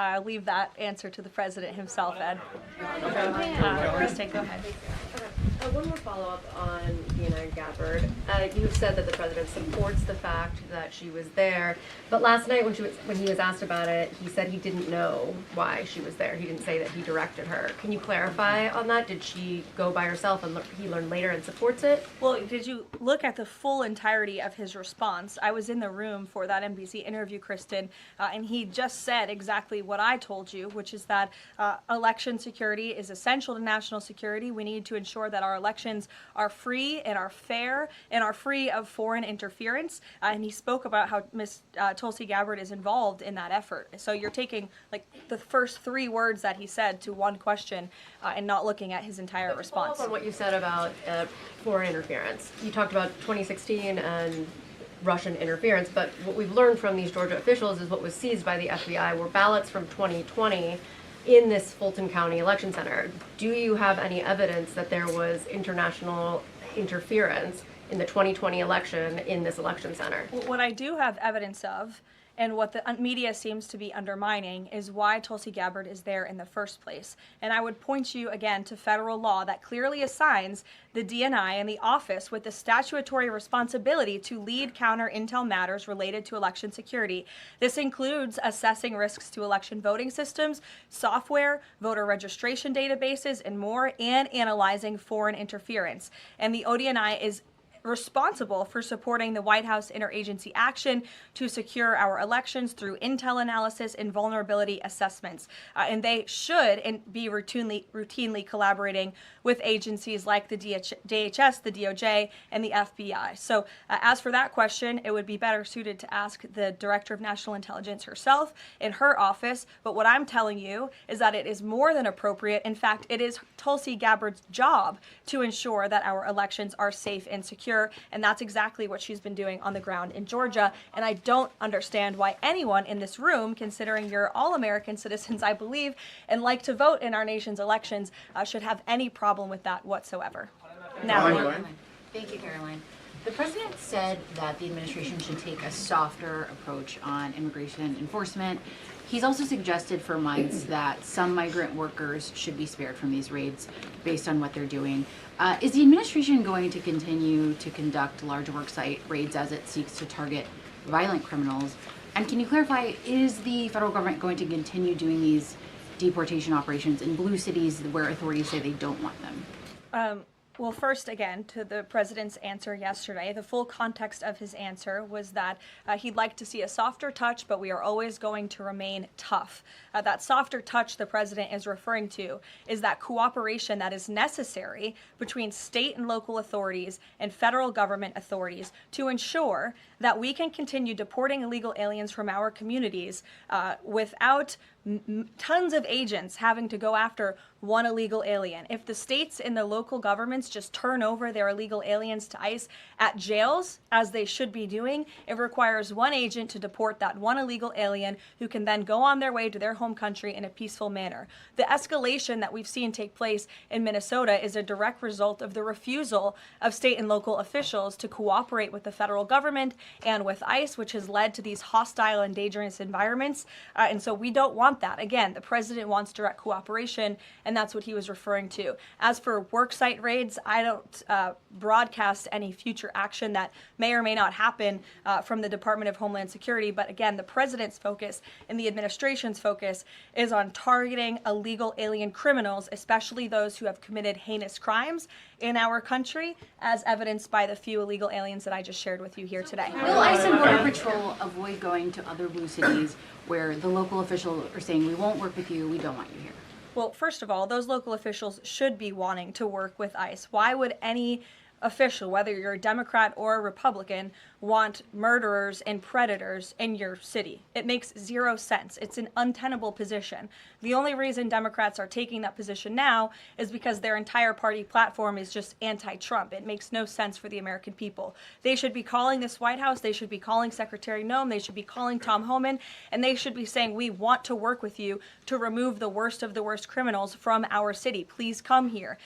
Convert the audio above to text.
I'll leave that answer to the president himself, Ed. Kristen, go ahead. One more follow-up on Tulsi Gabbard. You have said that the president supports the fact that she was there, but last night when he was asked about it, he said he didn't know why she was there. He didn't say that he directed her. Can you clarify on that? Did she go by herself and he learned later and supports it? Well, did you look at the full entirety of his response? I was in the room for that NBC interview, Kristen, and he just said exactly what I told you, which is that election security is essential to national security. We need to ensure that our elections are free and are fair and are free of foreign interference. And he spoke about how Ms. Tulsi Gabbard is involved in that effort. So you're taking like the first 3 words that he said to one question and not looking at his entire response. Follow up on what you said about foreign interference. You talked about 2016 and Russian interference, but what we've learned from these Georgia officials is what was seized by the FBI were ballots from 2020 in this Fulton County election center. Do you have any evidence that there was international interference in the 2020 election in this election center? What I do have evidence of, and what the media seems to be undermining, is why Tulsi Gabbard is there in the first place. And I would point you again to federal law that clearly assigns the DNI and the office with the statutory responsibility to lead counter intel matters related to election security. This includes assessing risks to election voting systems, software, voter registration databases, and more, and analyzing foreign interference. And the ODNI is responsible for supporting the White House interagency action to secure our elections through intel analysis and vulnerability assessments. And they should be routinely collaborating with agencies like the DHS, the DOJ, and the FBI. So as for that question, it would be better suited to ask the Director of National Intelligence herself in her office. But what I'm telling you is that it is more than appropriate. In fact, it is Tulsi Gabbard's job to ensure that our elections are safe and secure. And that's exactly what she's been doing on the ground in Georgia. And I don't understand why anyone in this room, considering you're all American citizens, I believe, and like to vote in our nation's elections, should have any problem with that whatsoever. Now, thank you, Caroline. The president said that the administration should take a softer approach on immigration enforcement. He's also suggested for months that some migrant workers should be spared from these raids based on what they're doing. Is the administration going to continue to conduct large worksite raids as it seeks to target violent criminals? And can you clarify, is the federal government going to continue doing these deportation operations in blue cities where authorities say they don't want them? Well, first, again, to the president's answer yesterday, the full context of his answer was that he'd like to see a softer touch, but we are always going to remain tough. That softer touch the president is referring to is that cooperation that is necessary between state and local authorities and federal government authorities to ensure that we can continue deporting illegal aliens from our communities without tons of agents having to go after one illegal alien. If the states and the local governments just turn over their illegal aliens to ICE at jails, as they should be doing, it requires one agent to deport that one illegal alien who can then go on their way to their home country in a peaceful manner. The escalation that we've seen take place in Minnesota is a direct result of the refusal of state and local officials to cooperate with the federal government and with ICE, which has led to these hostile and dangerous environments. And so we don't want that. Again, the president wants direct cooperation, and that's what he was referring to. As for worksite raids, I don't broadcast any future action that may or may not happen from the Department of Homeland Security. But again, the president's focus and the administration's focus is on targeting illegal alien criminals, especially those who have committed heinous crimes in our country, as evidenced by the few illegal aliens that I just shared with you here today. Will ICE and Border Patrol avoid going to other blue cities where the local officials are saying, we won't work with you, we don't want you here? Well, first of all, those local officials should be wanting to work with ICE. Why would any official, whether you're a Democrat or a Republican, want murderers and predators in your city? It makes zero sense. It's an untenable position. The only reason Democrats are taking that position now is because their entire party platform is just anti-Trump. It makes no sense for the American people. They should be calling this White House, they should be calling Secretary Noem, they should be calling Tom Homan, and they should be saying, we want to work with you to remove the worst of the worst criminals from our city. Please come here.